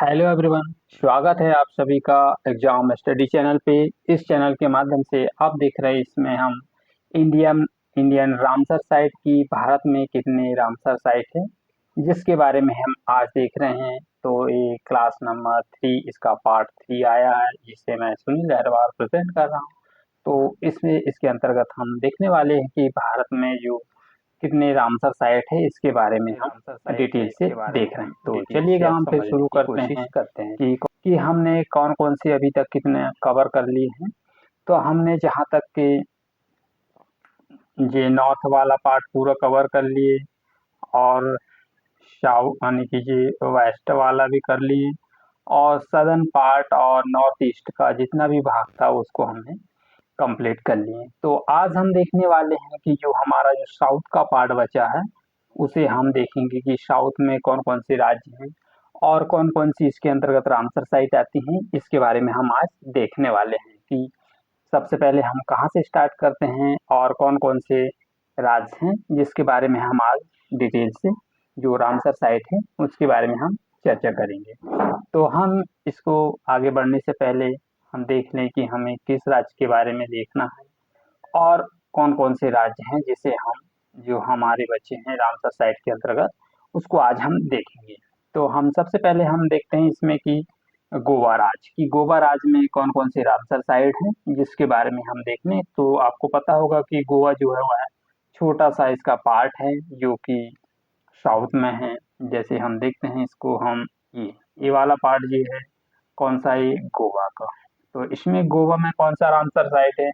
Hello everyone, स्वागत है आप सभी का एग्जाम स्टडी चैनल पे। इस चैनल के माध्यम से आप देख रहे हैं, इसमें हम इंडियन इंडियन रामसर साइट की भारत में कितने रामसर साइट है जिसके बारे में हम आज देख रहे हैं। तो ये क्लास नंबर 3 इसका पार्ट 3 आया है, जिसे मैं सुनील अग्रवाल प्रेजेंट कर रहा हूँ। तो इसमें इसके अंतर्गत हम देखने वाले हैं कि भारत में जो कितने रामसर साइट है इसके बारे में हम डिटेल से देख रहे हैं। तो चलिएगा हम फिर शुरू करते हैं कि हमने कौन कौन सी अभी तक कितने कवर कर लिए हैं। तो हमने जहाँ तक कि ये नॉर्थ वाला पार्ट पूरा कवर कर लिए और साउथ यानी कि ये वेस्ट वाला भी कर लिए और सदर्न पार्ट और नॉर्थ ईस्ट का जितना भी भाग था उसको हमने कंप्लीट कर लिए। तो आज हम देखने वाले हैं कि जो हमारा जो साउथ का पार्ट बचा है उसे हम देखेंगे कि साउथ में कौन कौन से राज्य हैं और कौन कौन सी इसके अंतर्गत रामसर साइट आती हैं। इसके बारे में हम आज देखने वाले हैं कि सबसे पहले हम कहाँ से स्टार्ट करते हैं और कौन कौन से राज्य हैं जिसके बारे में हम आज डिटेल से जो रामसर साइट है उसके बारे में हम चर्चा करेंगे। तो हम इसको आगे बढ़ने से पहले हम देख लें कि हमें किस राज्य के बारे में देखना है और कौन कौन से राज्य हैं जिसे हम जो हमारे बच्चे हैं रामसर साइट के अंतर्गत उसको आज हम देखेंगे। तो हम सबसे पहले हम देखते हैं इसमें कि गोवा राज्य की गोवा राज्य में कौन कौन से रामसर साइट हैं जिसके बारे में हम देख लें। तो आपको पता होगा कि गोवा जो है वह छोटा सा इसका पार्ट है जो कि साउथ में है। जैसे हम देखते हैं इसको हम ये वाला पार्ट ये है कौन सा, ये गोवा का। तो इसमें गोवा में कौन सा रामसर साइट है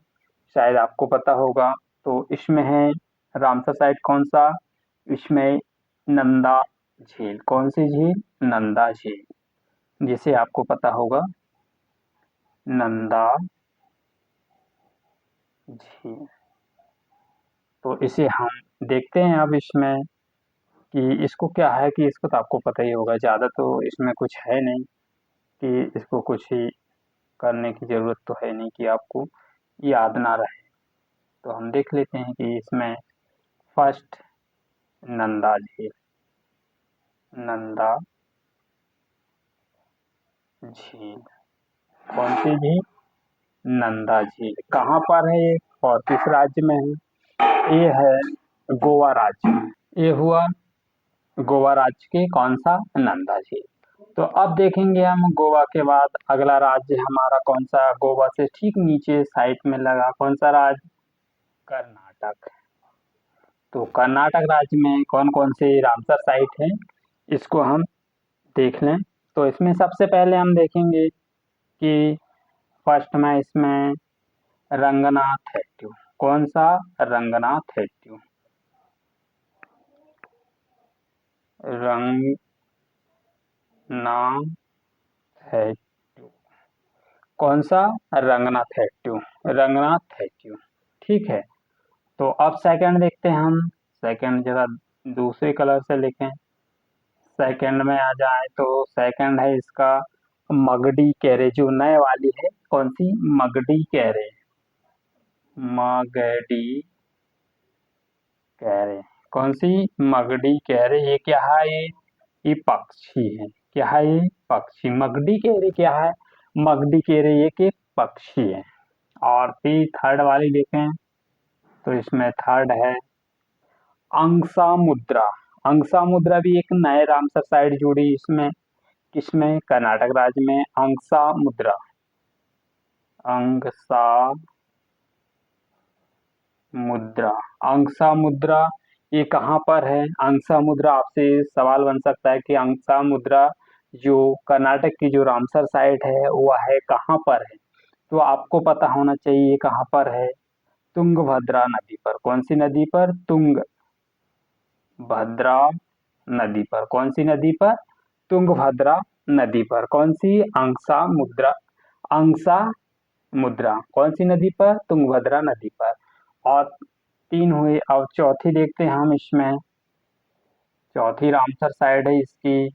शायद आपको पता होगा। तो इसमें है रामसर साइट कौन सा, इसमें नंदा झील। कौन सी झील? नंदा झील, जिसे आपको पता होगा नंदा झील। तो इसे हम देखते हैं अब इसमें कि इसको क्या है, कि इसको तो आपको पता ही होगा, ज़्यादा तो इसमें कुछ है नहीं कि इसको कुछ ही करने की ज़रूरत तो है नहीं कि आपको याद ना रहे। तो हम देख लेते हैं कि इसमें फर्स्ट नंदा झील। नंदा झील कौन सी झील? नंदा झील। कहाँ पर है ये? और किस राज्य में है? ये है गोवा राज्य में। ये हुआ गोवा राज्य के कौन सा? नंदा झील। तो अब देखेंगे हम गोवा के बाद अगला राज्य हमारा कौन सा, गोवा से ठीक नीचे साइड में लगा कौन सा राज्य? कर्नाटक। तो कर्नाटक राज्य में कौन कौन से रामसर साइट हैं इसको हम देख लें। तो इसमें सबसे पहले हम देखेंगे कि फर्स्ट में इसमें रंगनाथ हेट्यू। कौन सा? रंगनाथ हेट्यू। रंगनाथ हेट्यू। कौन सा? रंगनाथ हेट्यू। रंगनाथ हेट्यू, ठीक है। तो अब सेकंड देखते हैं हम। सेकंड जरा दूसरे कलर से लिखें। सेकंड में आ जाए तो सेकंड है इसका मगडी कैरे, जो नए वाली है। कौन सी? मगडी कैरे। मगडी कैरे। कौन सी? मगडी कैरे। ये क्या है? ये पक्षी है। क्या है? ये पक्षी। मगडी कैरे क्या है? मगडी कैरे ये के पक्षी है। और फिर थर्ड वाली देखें तो इसमें थर्ड है अंगसा मुद्रा। अंगसा मुद्रा भी एक नए रामसर साइट जुड़ी इसमें। किसमें? कर्नाटक राज्य में। अंगसा मुद्रा। अंगसा मुद्रा। अंगसा मुद्रा ये कहाँ पर है? अंगसा मुद्रा, आपसे सवाल बन सकता है कि अंगसा मुद्रा जो कर्नाटक की जो रामसर साइट है वह है कहाँ पर है। तो आपको पता होना चाहिए कहाँ पर है। तुंगभद्रा नदी पर। कौन सी नदी पर? तुंगभद्रा नदी पर। कौन सी नदी पर? तुंगभद्रा नदी पर। कौन सी? अंगसा मुद्रा। अंगसा मुद्रा कौन सी नदी पर? तुंगभद्रा नदी पर। और तीन हुए। अब चौथी देखते हैं हम इसमें। चौथी रामसर साइड है इसकी।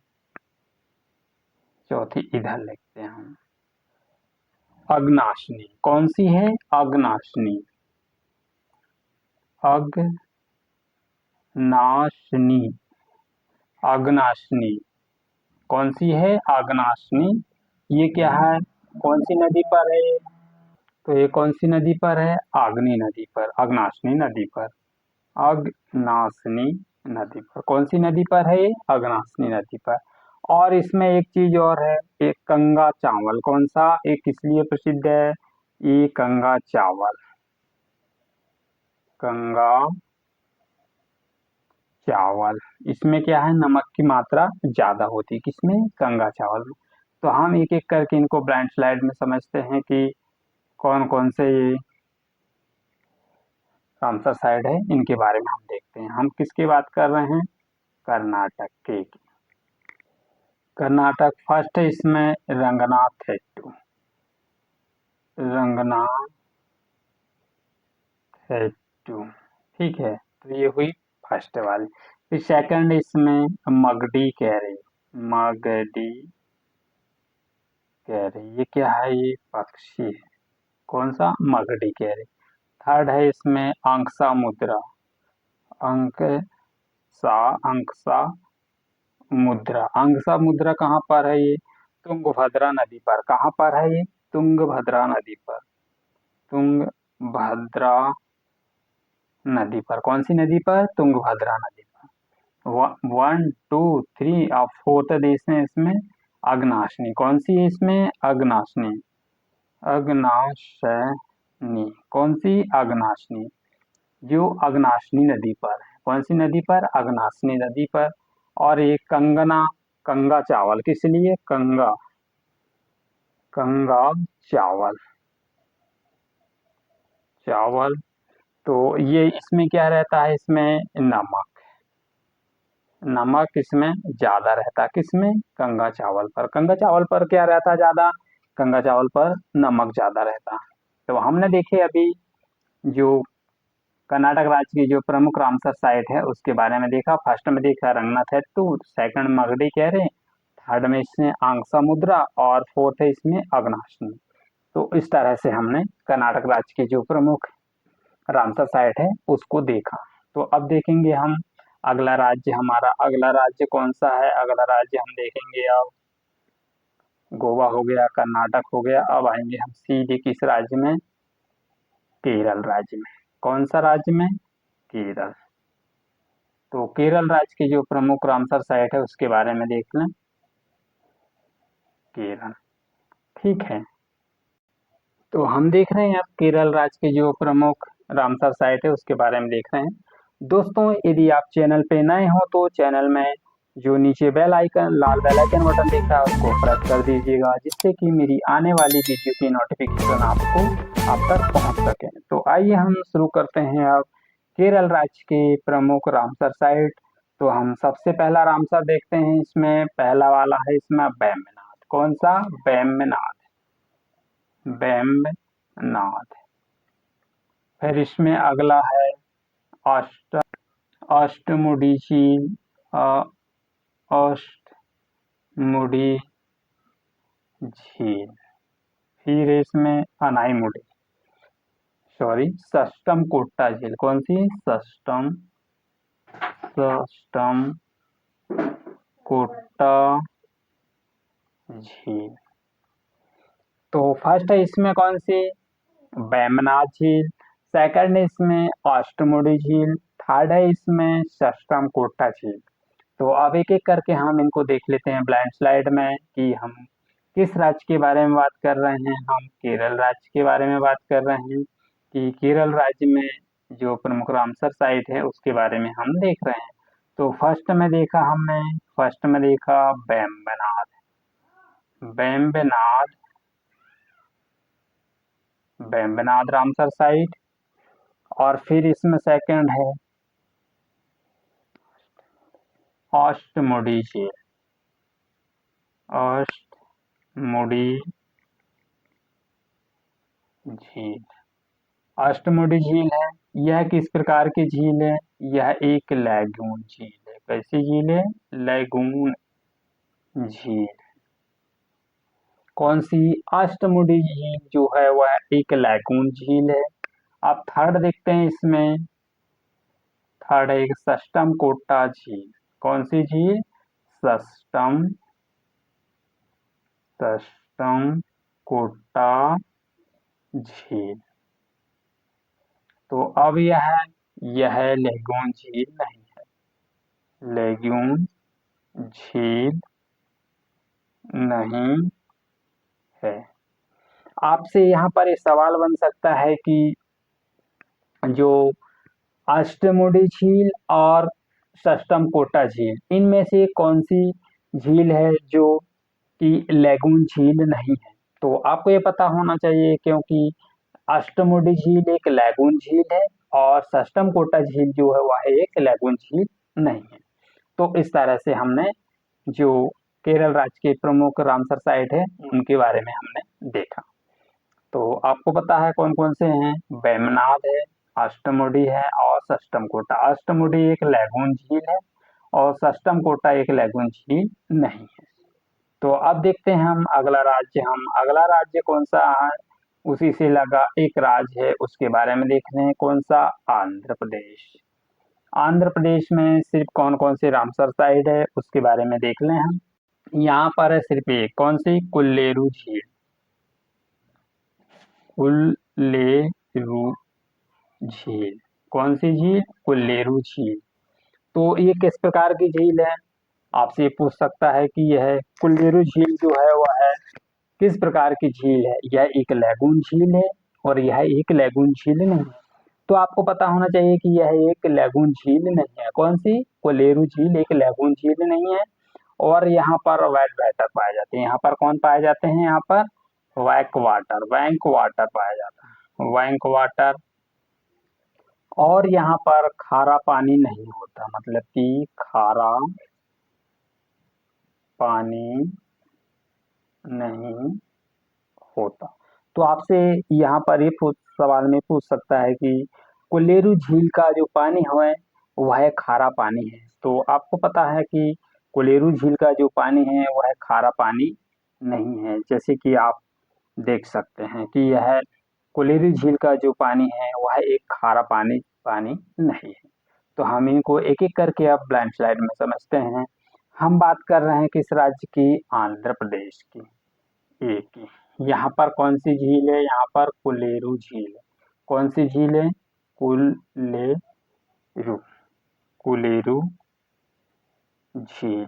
चौथी इधर लिखते हैं हम, अगनाशिनी। कौन सी है? अगनाशिनी। अगनाशिनी। अगनाशिनी कौन सी है? अगनाशिनी। ये क्या है? कौन सी नदी पर है? तो ये कौन सी नदी पर है? आग्नेय नदी पर, अगनाशिनी नदी पर। अगनाशिनी नदी पर। कौन सी नदी पर है ये? अगनाशिनी नदी पर। और इसमें एक चीज और है, एक गंगा चावल। कौन सा? एक किस लिए प्रसिद्ध है? ये गंगा चावल। गंगा चावल। इसमें क्या है? नमक की मात्रा ज्यादा होती है। किसमें? गंगा चावल में। तो हम एक एक करके इनको ब्लाइंड स्लाइड में समझते हैं कि कौन कौन से ये रामसर साइड है, इनके बारे में हम देखते हैं। हम किसकी बात कर रहे हैं? कर्नाटक के। कर्नाटक फर्स्ट है, इसमें रंगनाथ हेट्टू। रंगनाथ हेट्टू। ठीक है, तो ये हुई फर्स्ट वाली। फिर सेकंड इसमें मगडी कह रही। मगडी कह रही, ये क्या है? ये पक्षी है। कौन सा? मगडी कह रही। थर्ड है इसमें अंकसा मुद्रा। अंक सा, अंकसा मुद्रा। अंकसा मुद्रा कहाँ पर है ये? तुंगभद्रा नदी पर। कहाँ पर है ये? तुंगभद्रा नदी पर। तुंगभद्रा नदी पर। कौन सी नदी पर? तुंगभद्रा नदी पर। 1 2 3 और फोर्थ देश है इसमें अगनाशिनी। कौन सी है इसमें? अगनाशिनी। अगनाशिनी। कौन सी? अगनाशिनी, जो अगनाशिनी नदी पर है। कौन सी नदी पर? अगनाशिनी नदी पर। और ये कंगना, कंगा चावल। किस लिए? कंगा, कंगा चावल। चावल। तो ये इसमें क्या रहता है? इसमें नमक, नमक इसमें ज्यादा रहता है। किसमें? कंगा चावल पर। कंगा चावल पर क्या रहता है ज्यादा? कंगा चावल पर नमक ज्यादा रहता है। तो हमने देखे अभी जो कर्नाटक राज्य की जो प्रमुख रामसर साइट है उसके बारे में देखा। फर्स्ट में देखा रंगनाथ हेट्टू, सेकंड मगडी कह रहे, थर्ड में इसमें आंगसा मुद्रा और फोर्थ है इसमें अगनाशिनी। तो इस तरह से हमने कर्नाटक राज्य की जो प्रमुख रामसर साइट है उसको देखा। तो अब देखेंगे हम अगला राज्य। हमारा अगला राज्य कौन सा है? अगला राज्य हम देखेंगे अब गोवा हो गया, कर्नाटक हो गया। अब आएंगे हम सीधे किस राज्य में? केरल राज्य में। कौन सा राज्य में? केरल। तो केरल राज्य की जो प्रमुख रामसर साइट है उसके बारे में देख लें। केरल। ठीक है, तो हम देख रहे हैं अब केरल राज्य की जो प्रमुख रामसर साइट है उसके बारे में देख रहे हैं। दोस्तों, यदि आप चैनल पे नए हो तो चैनल में जो नीचे बेल आइकन, लाल बेल आइकन बटन दिख रहा है उसको प्रेस कर दीजिएगा, जिससे कि मेरी आने वाली वीडियो की नोटिफिकेशन आपको आप तक पहुंच सके। तो आइए हम शुरू करते हैं अब केरल राज्य के प्रमुख रामसर साइट। तो हम सबसे पहला रामसर देखते हैं। इसमें पहला वाला है इसमें बेम्बनाथ। कौन सा? बेम्बनाथ। बेम्बनाथ। फिर इसमें अगला है अष्ट अष्टमुडी झील। अष्टमुडी झील। फिर इसमें अनाईमुडी, सॉरी, सष्टम कोट्टा झील। कौन सी? सष्टम, सष्टम कोट्टा झील। तो फर्स्ट है इसमें कौन सी? बेमनाथ झील। सेकंड है इसमें अष्टमुडी झील। थर्ड है इसमें सष्टम कोट्टा झील। तो अब एक एक करके हम इनको देख लेते हैं ब्लाइंड स्लाइड में कि हम किस राज्य के बारे में बात कर रहे हैं। हम केरल राज्य के बारे में बात कर रहे हैं कि केरल राज्य में जो प्रमुख रामसर साइट है उसके बारे में हम देख रहे हैं। तो फर्स्ट में देखा हमने, फर्स्ट में देखा बेम्बनाथ। बेम्बनाथ, बेम्बनाथ रामसर साइट। और फिर इसमें सेकंड है अष्टमुडी झील। अष्टमुडी झील। अष्टमुडी झील है, यह किस प्रकार की झील है? यह एक लैगून झील है। कैसी झील है? लैगून झील। कौन सी? अष्टमुडी झील जो है वह एक लैगून झील है। अब थर्ड देखते हैं इसमें। थर्ड है एक सष्टम कोट्टा झील। कौन सी झील? सष्टम सस्टम कोटा झील। तो अब यह लेगून झील नहीं है, लेगून झील नहीं है। आपसे यहाँ पर एक सवाल बन सकता है कि जो अष्टमुडी झील और सस्टम कोटा झील, इनमें से कौन सी झील है जो कि लेगून झील नहीं है। तो आपको ये पता होना चाहिए, क्योंकि अष्टमुडी झील एक लेगून झील है और सस्टम कोटा झील जो है वह एक लेगून झील नहीं है। तो इस तरह से हमने जो केरल राज्य के प्रमुख रामसर साइट है उनके बारे में हमने देखा। तो आपको पता है कौन कौन से हैं, वेमनाड है, अष्टमुडी है और सस्टम कोटा। अष्टमुडी एक लेगून झील है और सस्टम कोटा एक लेगून झील नहीं है। तो अब देखते हैं हम अगला राज्य कौन सा है, उसी से लगा एक राज्य है उसके बारे में देख रहे हैं। कौन सा? आंध्र प्रदेश। आंध्र प्रदेश में सिर्फ कौन कौन से रामसर साइट है उसके बारे में देख लें हम। यहाँ पर है सिर्फ एक, कौन सी? कोल्लेरू झील। कोल्लेरू झील, कौन सी झील? कोल्लेरू झील। तो ये किस प्रकार की झील है? आपसे पूछ सकता है कि यह कोल्लेरू झील जो है वह है किस प्रकार की झील है। यह एक लेगून झील है और यह एक लेगून झील नहीं है। तो आपको पता होना चाहिए कि यह एक लेगून झील नहीं है। कौन सी? कोल्लेरू झील एक लेगून झील नहीं है। और यहाँ पर वेट वाटर पाए जाते हैं। यहाँ पर कौन पाए जाते हैं? यहाँ पर वैक वाटर पाया जाता है, वैंक वाटर। और यहाँ पर खारा पानी नहीं होता, मतलब कि खारा पानी नहीं होता। तो आपसे यहाँ पर ये सवाल में पूछ सकता है कि कोल्लेरू झील का जो पानी है वह खारा पानी है। तो आपको पता है कि कोल्लेरू झील का जो पानी है वह खारा पानी नहीं है। जैसे कि आप देख सकते हैं कि यह कोल्लेरू झील का जो पानी है वह एक खारा पानी नहीं है। तो हम इनको एक एक करके अब ब्लाइंड स्लाइड में समझते हैं। हम बात कर रहे हैं किस राज्य की? आंध्र प्रदेश की। एक की यहाँ पर कौन सी झील है? यहाँ पर कोल्लेरू झील है। कौन सी झील है? कोल्लेरू झील।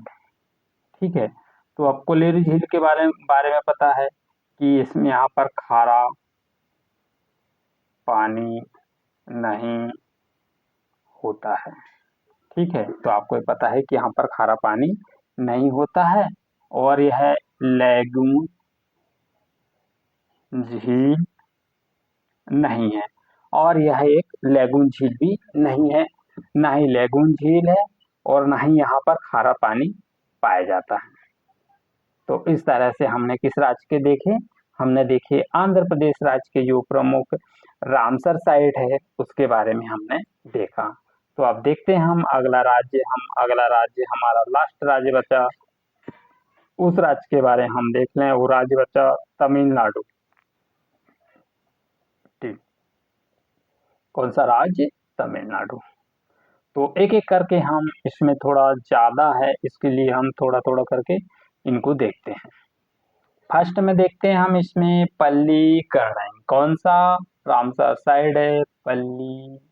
ठीक है। तो अब कोल्लेरू झील के बारे में पता है कि इसमें यहाँ पर खारा पानी नहीं होता है। ठीक है, तो आपको ये पता है कि यहाँ पर खारा पानी नहीं होता है और यह लेगून झील नहीं है। और यह एक लेगून झील भी नहीं है, ना ही लेगून झील है और ना ही यहाँ पर खारा पानी पाया जाता है। तो इस तरह से हमने किस राज्य के देखे? हमने देखे आंध्र प्रदेश राज्य के जो प्रमुख रामसर साइट है उसके बारे में हमने देखा। तो अब देखते हैं हम अगला राज्य हमारा लास्ट राज्य बचा, उस राज्य के बारे में हम देख लें। वो राज्य बचा तमिलनाडु। ठीक, कौन सा राज्य? तमिलनाडु। तो एक एक करके हम, इसमें थोड़ा ज्यादा है इसके लिए हम थोड़ा थोड़ा करके इनको देखते हैं। फर्स्ट में देखते हैं हम इसमें पल्लीकरनई। कौन सा? रामसर साइड है पल्लीकरनई।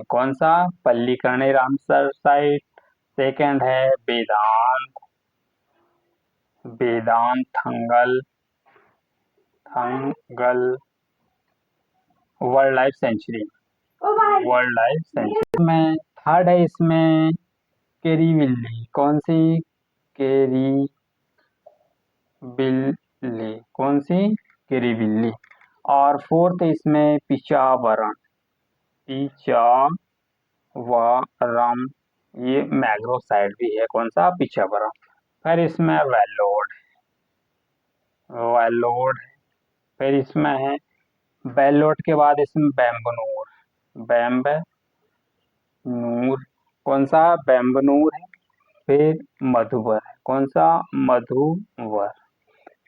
कौन सा? Pallikaranai Ramsar side. सेकंड है वेदांत थंगल वर्ल्ड लाइफ सेंचुरी में। थर्ड है इसमें केरीविल्ली। कौन सी? केरीविल्ली। और फोर्थ इसमें पिचावरम। ये मैंग्रोव साइड भी है। कौन सा? पिचावरम। फिर इसमें वेल्लोर। फिर इसमें है वेल्लोर के बाद इसमें बैम्बनूर। कौन सा? बैम्बनूर है। फिर मधुवर है। कौन सा? मधुवर।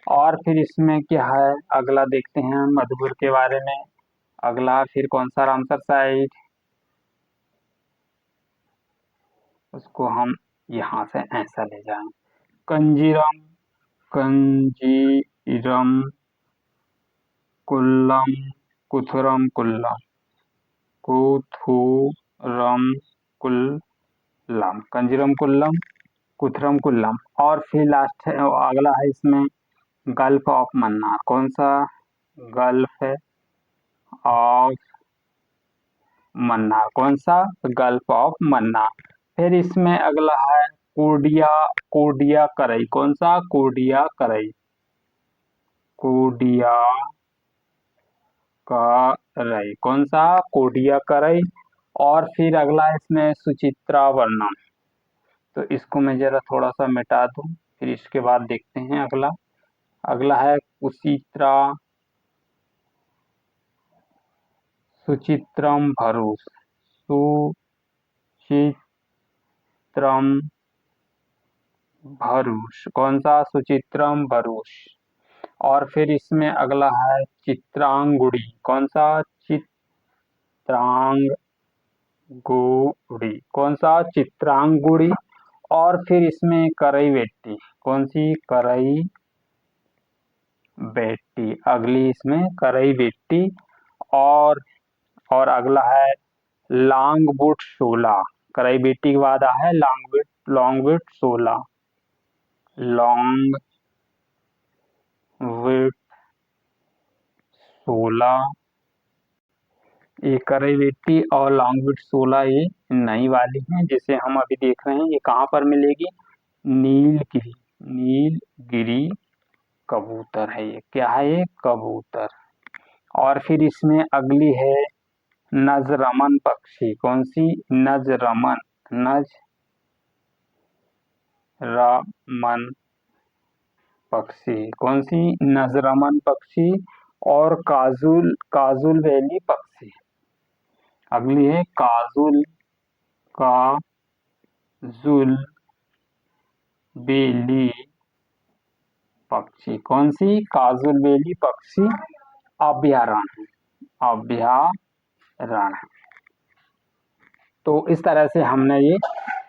और फिर इसमें क्या है, अगला देखते हैं मधुपुर के बारे में। अगला फिर कौन सा रामसर साइट? उसको हम यहाँ से ऐसा ले जाएं। कंजीरम, कंजीरम कुल्लम, कुथुरम कुल्लम, कुथुरम कुल्लम, कंजीरम कुल्लम, कुथुरम कुल्लम। और फिर लास्ट है, अगला है इसमें गल्फ ऑफ मन्नार। कौन सा? Gulf of Mannar. कौन सा? Gulf of Mannar. फिर इसमें अगला है कोडिया, कोडिया करई। कौन सा? कोडिया करई, कोडिया करई। कौन सा? कोडिया करई। और फिर अगला इसमें सुचित्रा वर्णम। तो इसको मैं जरा थोड़ा सा मिटा दूं, फिर इसके बाद देखते हैं अगला। अगला है कुचित्रा, सुचित्रम भरूस, सुचित्रम भरूस। कौन सा? सुचित्रम भरूस। और फिर इसमें अगला है चित्रांगुड़ी। कौन सा? चित्रांगुड़ी। कौन सा? चित्रांगुड़ी। और फिर इसमें करई वेट्टी। कौन सी? करई बेट्टी। अगली इसमें करई बेट्टी। और अगला है लॉन्गवुड शोला। करई बेट्टी के बाद है लॉन्गवुड, लॉन्गवुड शोला, लॉन्गवुड शोला। ये करई बेट्टी और लॉन्गवुड शोला ये नई वाली हैं जिसे हम अभी देख रहे हैं। ये कहाँ पर मिलेगी? नीलगिरी, नीलगिरी कबूतर है ये। क्या है ये? कबूतर। और फिर इसमें अगली है नजरमन पक्षी। कौन सी? नजरमन, नजरमन पक्षी। कौन सी? नजरमन पक्षी। और काजुल, काजुल वैली पक्षी। अगली है काजुल, काजुल बेली पक्षी। कौन सी? काजुल बेली पक्षी अभयारण्य, अभयारण्य। तो इस तरह से हमने ये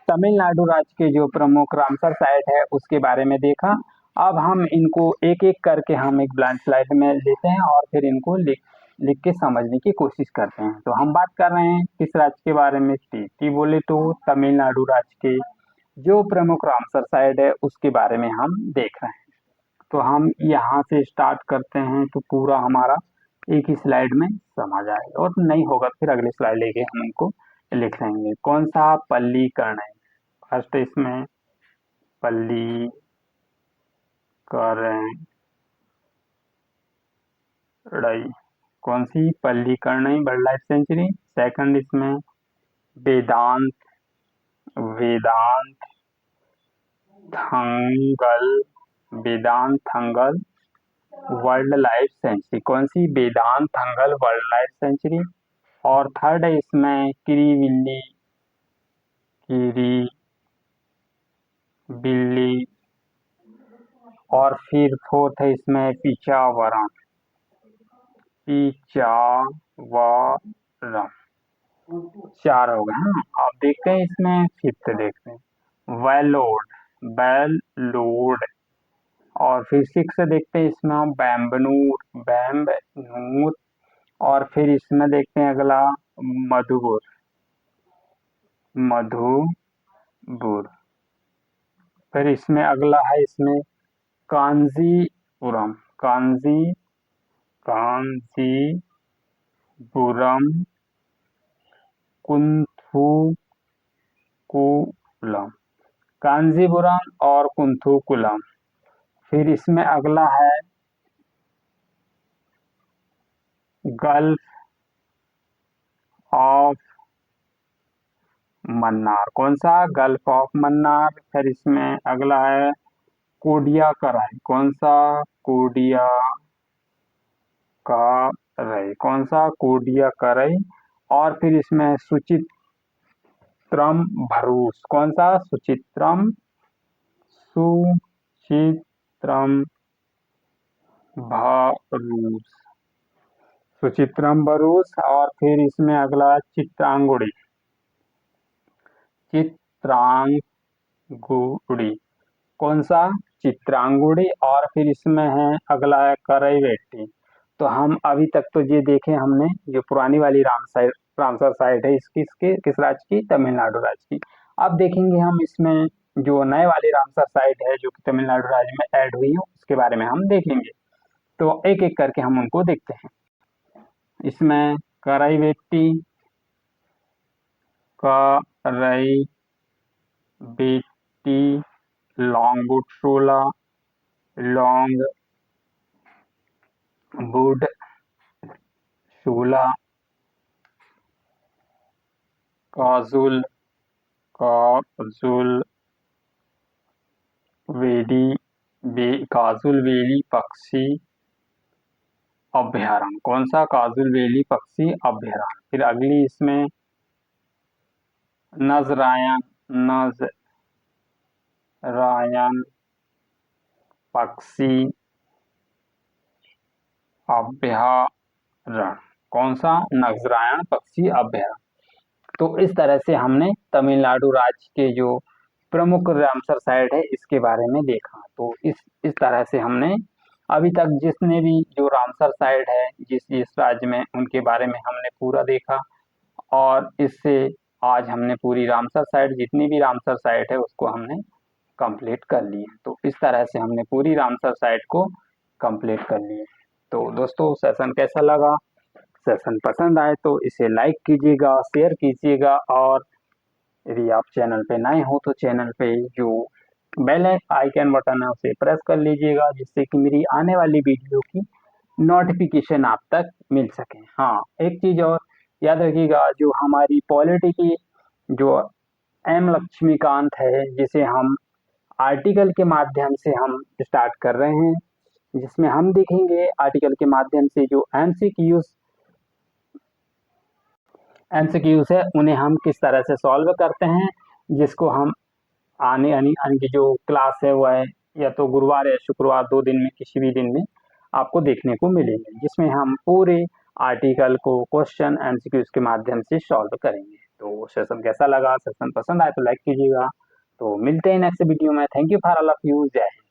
तमिलनाडु राज्य के जो प्रमुख रामसर साइट है उसके बारे में देखा। अब हम इनको एक एक करके हम एक ब्लैंक स्लाइड में लेते हैं और फिर इनको लिख लिख के समझने की कोशिश करते हैं। तो हम बात कर रहे हैं किस राज्य के बारे में? टी बोले तो तमिलनाडु राज्य के जो प्रमुख रामसर साइट है उसके बारे में हम देख रहे हैं। तो हम यहाँ से स्टार्ट करते हैं तो पूरा हमारा एक ही स्लाइड में समझ आएगा, और नहीं होगा फिर अगली स्लाइड लेके हम इनको लिख लेंगे। कौन सा? पल्लीकरण है। फर्स्ट इसमें पल्लीकरण, कौन सी? पल्लीकरण वाइल्ड लाइफ सेंचुरी। सेकंड इसमें वेदांत, वेदांत थंगल, वेदांत थंगल वाइल्ड लाइफ सेंचुरी। कौन सी? वेदांत थंगल वाइल्ड लाइफ सेंचुरी। और थर्ड है इसमें किरीविल्ली, किरी बिल्ली। और फिर फोर्थ है इसमें पिचावरम, पिचावरम। चार हो गए हैं। अब देखते हैं इसमें फिफ्थ, देखते हैं वेलोड, बेलोड। और फिर सिक्स देखते हैं इसमें हम बैम्बनूर, बैम्बनूर। और फिर इसमें देखते हैं अगला मधुबुर, मधुबुर। फिर इसमें अगला है इसमें कांजीपुरम, कांजीपुरम कुंथुकुलम, कांजीपुरम और कुंथुकुलम। फिर इसमें अगला है गल्फ ऑफ मन्नार। कौन सा? Gulf of Mannar. फिर इसमें अगला है कोडिया कराई। कौन सा? कोडिया करई। कौन सा? कोडिया करई। और फिर इसमें सुचित्रम भरूस। कौन सा? सुचित्रम, सुचित्रम भरूस, सुचित्रम भरूस। और फिर इसमें अगला चित्रांगुड़ी, चित्रांगुड़ी। कौन सा? चित्रांगुड़ी। और फिर इसमें है अगला है करईवेटी। तो हम अभी तक तो ये देखे हमने, जो पुरानी वाली रामसर साइट है इसकी किस राज्य की? तमिलनाडु राज्य की। अब देखेंगे हम इसमें जो नए वाली रामसर साइट है जो कि तमिलनाडु राज्य में ऐड हुई है उसके बारे में हम देखेंगे। तो एक एक करके हम उनको देखते हैं। इसमें करईवेटी, करईवेटी, लॉन्गुट्रोला, लॉन्गवुड शूला, काजुल काजुल काजुल वेली पक्षी अभ्यारण्य। कौन सा? काजुल वेली पक्षी अभ्यारण्य। फिर अगली इसमें नजरायन पक्षी अभ्यारण्य। कौन सा? नजरायन पक्षी अभ्यारण्य। तो इस तरह से हमने तमिलनाडु राज्य के जो प्रमुख रामसर साइट है इसके बारे में देखा। तो इस तरह से हमने अभी तक जितने भी जो रामसर साइट है जिस राज्य में, उनके बारे में हमने पूरा देखा। और इससे आज हमने पूरी रामसर साइट, जितनी भी रामसर साइट है उसको हमने कंप्लीट कर ली है। तो इस तरह से हमने पूरी रामसर साइट को कंप्लीट कर लिए। तो दोस्तों सेशन कैसा लगा? सेशन पसंद आए तो इसे लाइक कीजिएगा, शेयर कीजिएगा, और यदि आप चैनल पे नए हो तो चैनल पे जो बेल आइकन बटन है उसे प्रेस कर लीजिएगा, जिससे कि मेरी आने वाली वीडियो की नोटिफिकेशन आप तक मिल सके। हाँ, एक चीज़ और याद रखिएगा, जो हमारी पॉलिटी की जो एम लक्ष्मीकांत है, जिसे हम आर्टिकल के माध्यम से हम स्टार्ट कर रहे हैं, जिसमें हम देखेंगे आर्टिकल के माध्यम से जो एमसीक्यूज है उन्हें हम किस तरह से सॉल्व करते हैं, जिसको हम आने की जो क्लास है वह है या तो गुरुवार या शुक्रवार, 2 दिन में किसी भी दिन में आपको देखने को मिलेंगे, जिसमें हम पूरे आर्टिकल को क्वेश्चन एमसीक्यूज के माध्यम से सॉल्व करेंगे। तो सेशन कैसा लगा? सेशन पसंद आए तो लाइक कीजिएगा। तो मिलते हैं नेक्स्ट वीडियो में। Thank you for all of you. जय हिंद।